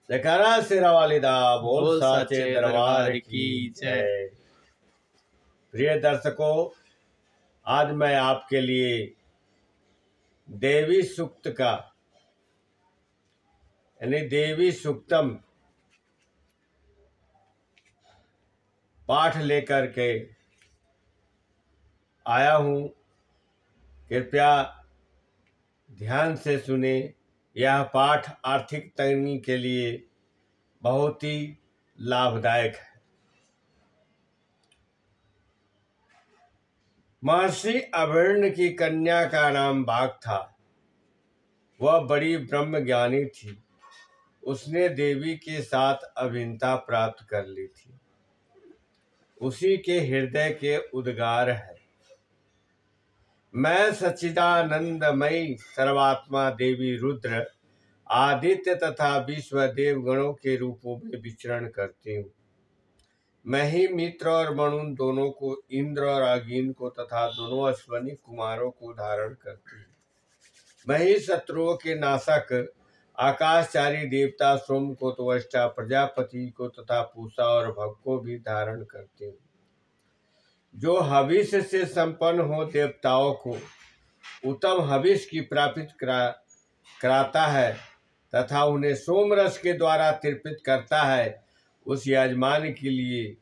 जयकारा शेरा वालिदा बोल बोल साचे साचे दरबार की की जय। जय। प्रिय दर्शकों, आज मैं आपके लिए देवी सूक्त का यानी देवी सूक्तम पाठ लेकर के आया हूँ। कृपया ध्यान से सुने। यह पाठ आर्थिक तंगी के लिए बहुत ही लाभदायक है। महर्षि अभिर्ण की कन्या का नाम बाघ था। वह बड़ी ब्रह्मज्ञानी थी। उसने देवी के साथ अभिन्नता प्राप्त कर ली थी। उसी के हृदय के उद्गार है, मैं सच्चिदानंदमयी सर्वात्मा देवी रुद्र आदित्य तथा विश्व देवगणों के रूपों में विचरण करती हूँ। मैं ही मित्र और मनुन दोनों को, इंद्र और अग्नि को तथा दोनों अश्वनी कुमारों को धारण करती हूँ। मैं ही शत्रुओं के नाशक आकाशचारी देवता सोम को, त्वष्टा प्रजापति को तथा पूषा और भग को भी धारण करती हूँ। जो हविष से संपन्न हो देवताओं को उत्तम हविष की प्राप्ति कराता है तथा उन्हें सोमरस के द्वारा तृप्त करता है, उस यजमान के लिए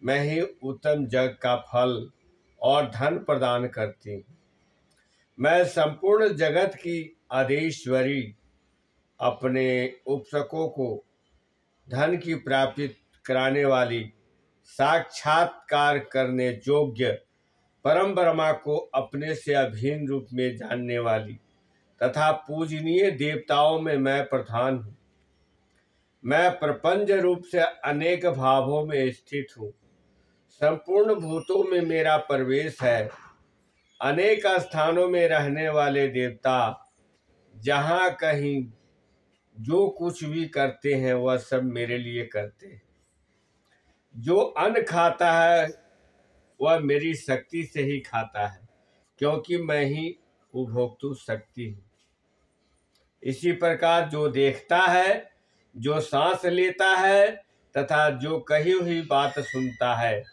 मैं ही उत्तम जग का फल और धन प्रदान करती हूँ। मैं संपूर्ण जगत की आदेश्वरी अपने उपासकों को धन की प्राप्ति कराने वाली, साक्षात्कार करने योग्य परम ब्रह्मा को अपने से अभिन्न रूप में जानने वाली तथा पूजनीय देवताओं में मैं प्रधान हूँ। मैं प्रपंच रूप से अनेक भावों में स्थित हूँ। संपूर्ण भूतों में मेरा प्रवेश है। अनेक स्थानों में रहने वाले देवता जहाँ कहीं जो कुछ भी करते हैं वह सब मेरे लिए करते हैं। जो अन्न खाता है वह मेरी शक्ति से ही खाता है, क्योंकि मैं ही उपभोक्तृ शक्ति हूँ। इसी प्रकार जो देखता है, जो सांस लेता है तथा जो कही हुई बात सुनता है,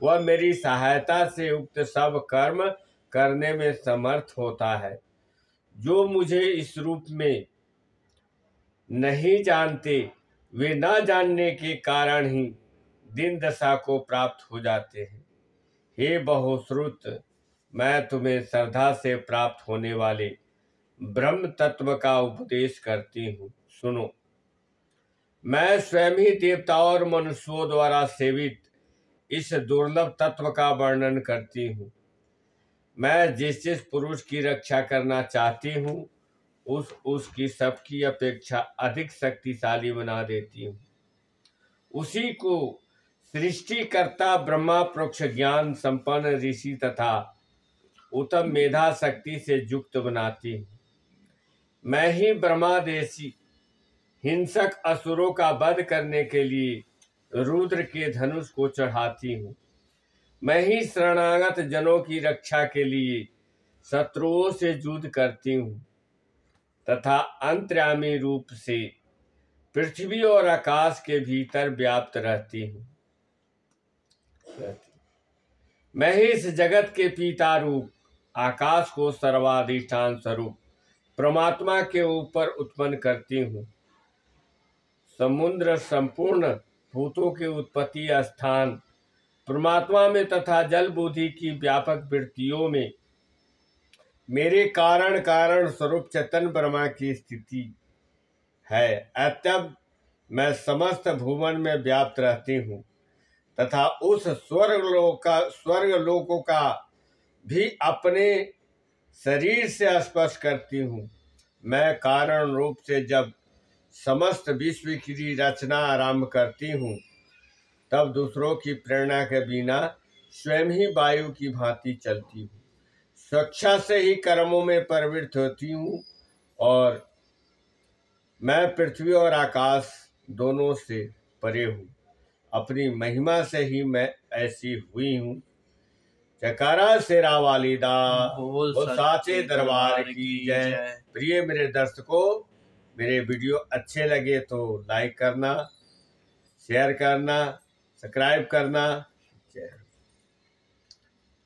वह मेरी सहायता से उक्त सब कर्म करने में समर्थ होता है। जो मुझे इस रूप में नहीं जानते, वे न जानने के कारण ही दिन दशा को प्राप्त हो जाते हैं। हे बहुश्रुत, मैं तुम्हें श्रद्धा से प्राप्त होने वाले ब्रह्म तत्व का उपदेश करती हूँ। सुनो, मैं स्वयं ही देवताओं और मनुष्यों द्वारा सेवित इस दुर्लभ तत्व का वर्णन करती हूँ। मैं जिस जिस पुरुष की रक्षा करना चाहती हूँ उसकी सबकी अपेक्षा अधिक शक्तिशाली बना देती हूँ। उसी को सृष्टिकर्ता ब्रह्मा प्रोक्ष ज्ञान संपन्न ऋषि तथा उत्तम मेधा शक्ति से युक्त बनाती हूँ। मैं ही ब्रह्मादेशी हिंसक असुरों का वध करने के लिए रुद्र के धनुष को चढ़ाती हूँ। मैं ही शरणागत जनों की रक्षा के लिए शत्रुओं से युद्ध करती हूँ तथा अंतर्यामी रूप से पृथ्वी और आकाश के भीतर व्याप्त रहती हूँ। मैं ही इस जगत के पिता रूप आकाश को सर्वाधिष्ठान स्वरूप परमात्मा के ऊपर उत्पन्न करती हूँ। समुद्र संपूर्ण भूतों के उत्पत्ति स्थान परमात्मा में तथा जल बुद्धि की व्यापक वृत्तियों में मेरे कारण कारण स्वरूप चेतन ब्रह्मा की स्थिति है। अतः मैं समस्त भुवन में व्याप्त रहती हूँ तथा उस स्वर्गलोकों का भी अपने शरीर से स्पर्श करती हूँ। मैं कारण रूप से जब समस्त विश्व की रचना आरंभ करती हूँ, तब दूसरों की प्रेरणा के बिना स्वयं ही वायु की भांति चलती हूँ। स्वेच्छा से ही कर्मों में प्रवृत्त होती हूँ और मैं पृथ्वी और आकाश दोनों से परे हूँ। अपनी महिमा से ही मैं ऐसी हुई हूँ। जयकारा शेरा वालिदा बोल साचे दरबार की जय। प्रिय मेरे दर्शकों, मेरे वीडियो अच्छे लगे तो लाइक करना, शेयर करना, सब्सक्राइब करना।